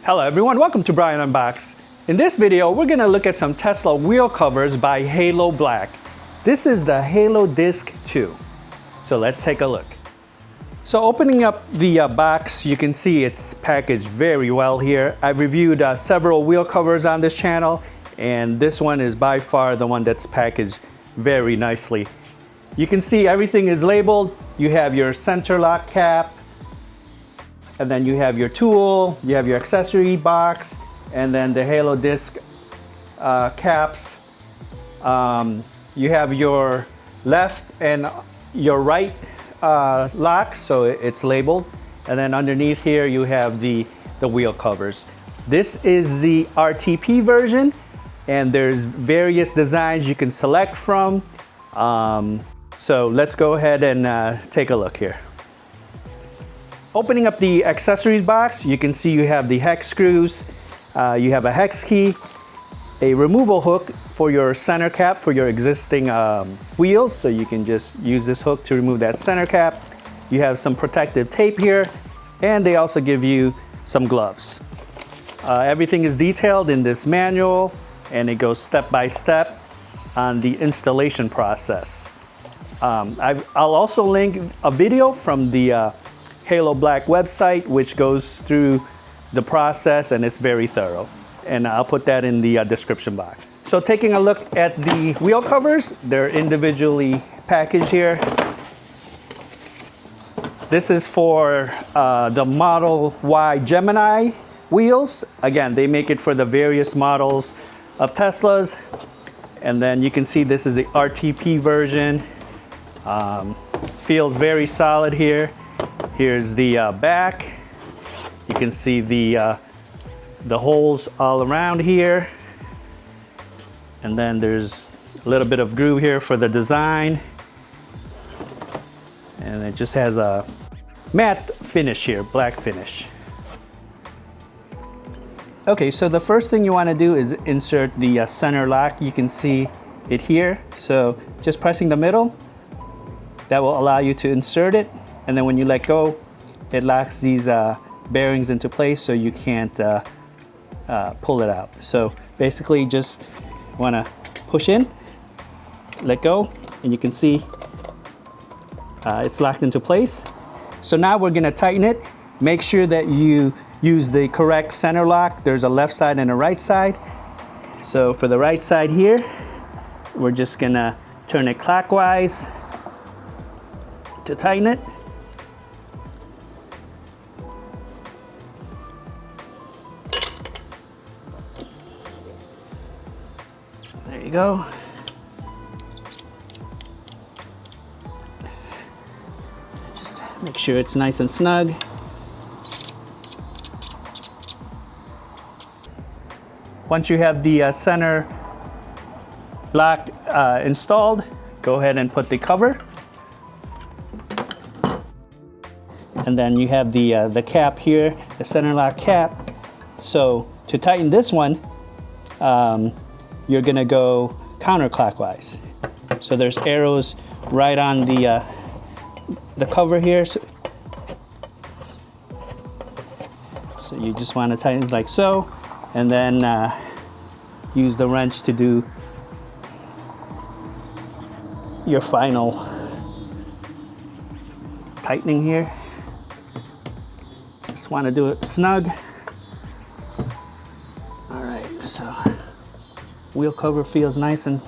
Hello everyone, welcome to Brian Unboxed. In this video, we're gonna look at some Tesla wheel covers by HALOBLK. This is the HaloDisc 2. So let's take a look. So opening up the box, you can see it's packaged very well here. I've reviewed several wheel covers on this channel, and this one is by far the one that's packaged very nicely. You can see everything is labeled. You have your center lock cap, and then you have your tool, you have your accessory box, and then the HaloDisc caps. You have your left and your right lock, so it's labeled. And then underneath here you have the wheel covers. This is the RTP version, and there's various designs you can select from. So let's go ahead and take a look here. Opening up the accessories box, you can see you have the hex screws, you have a hex key, a removal hook for your center cap for your existing wheels, so you can just use this hook to remove that center cap. You have some protective tape here, and they also give you some gloves. Everything is detailed in this manual, and it goes step by step on the installation process. I'll also link a video from the HALOBLK website, which goes through the process, and it's very thorough. And I'll put that in the description box. So taking a look at the wheel covers, they're individually packaged here. This is for the Model Y Gemini wheels. Again, they make it for the various models of Teslas. And then you can see this is the RTP version. Feels very solid here. Here's the back. You can see the holes all around here. And then there's a little bit of groove here for the design. And it just has a matte finish here, black finish. Okay, so the first thing you want to do is insert the center lock. You can see it here. So just pressing the middle, that will allow you to insert it. And then when you let go, it locks these bearings into place, so you can't pull it out. So basically just want to push in, let go, and you can see it's locked into place. So now we're going to tighten it. Make sure that you use the correct center lock. There's a left side and a right side. So for the right side here, we're just going to turn it clockwise to tighten it. There you go. Just make sure it's nice and snug. Once you have the center lock installed, go ahead and put the cover. And then you have the cap here, the center lock cap. So to tighten this one, you're gonna go counterclockwise. So there's arrows right on the cover here. So you just want to tighten it like so, and then use the wrench to do your final tightening here. Just want to do it snug. All right, so wheel cover feels nice and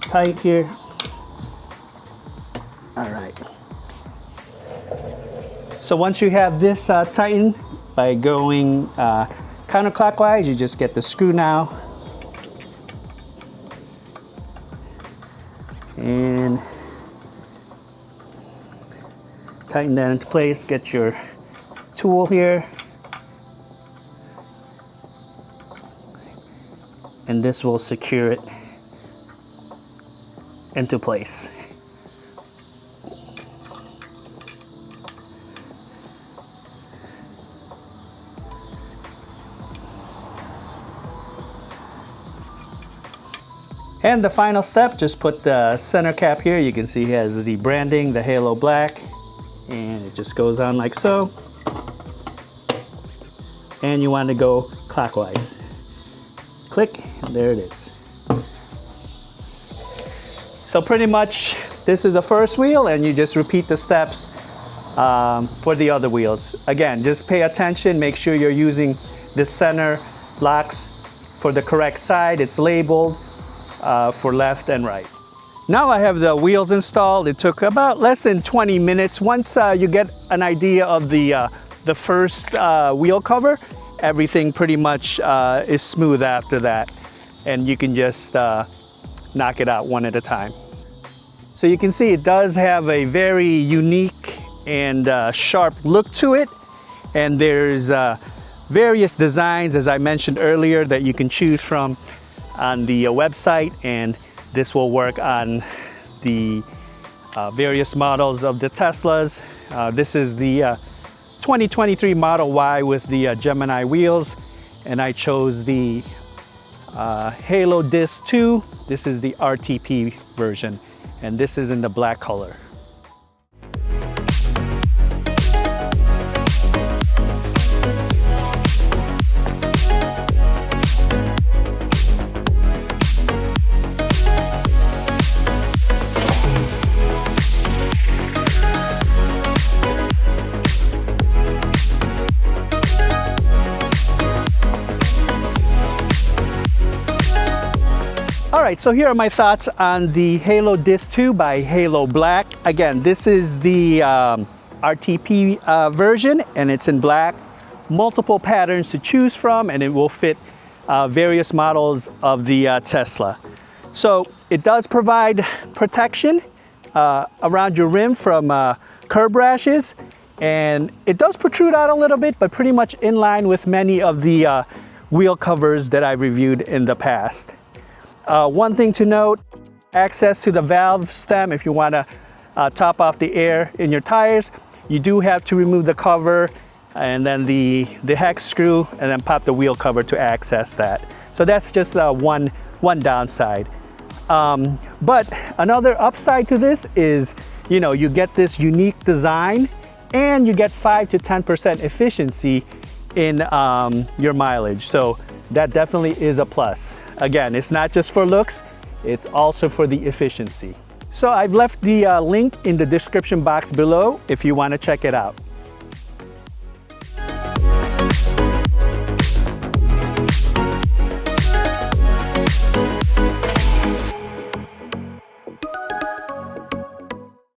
tight here. All right. So once you have this tightened, by going counterclockwise, you just get the screw now. And tighten that into place, get your tool here. And this will secure it into place. And the final step, just put the center cap here. You can see it has the branding, the HALOBLK, and it just goes on like so. and you want to go clockwise. Click, and there it is. So pretty much this is the first wheel, and you just repeat the steps for the other wheels. Again, just pay attention, make sure you're using the center locks for the correct side. It's labeled for left and right. Now I have the wheels installed. It took about less than 20 minutes. Once you get an idea of the first wheel cover, everything pretty much is smooth after that, and you can just knock it out one at a time. So you can see it does have a very unique and sharp look to it, and there's various designs, as I mentioned earlier, that you can choose from on the website, and this will work on the various models of the Teslas. This is the 2023 Model Y with the Gemini wheels, and I chose the HaloDisc 2. This is the RTP version, and this is in the black color. All right, so here are my thoughts on the HaloDisc 2 by HALOBLK. Again, this is the RTP version, and it's in black. Multiple patterns to choose from, and it will fit various models of the Tesla. So it does provide protection around your rim from curb rashes, and it does protrude out a little bit, but pretty much in line with many of the wheel covers that I've reviewed in the past. One thing to note, access to the valve stem. If you want to top off the air in your tires, you do have to remove the cover and then the hex screw, and then pop the wheel cover to access that. So that's just one downside. But another upside to this is, you get this unique design, and you get 5 to 10% efficiency in your mileage. So that definitely is a plus. Again, it's not just for looks, it's also for the efficiency. So I've left the link in the description box below if you want to check it out.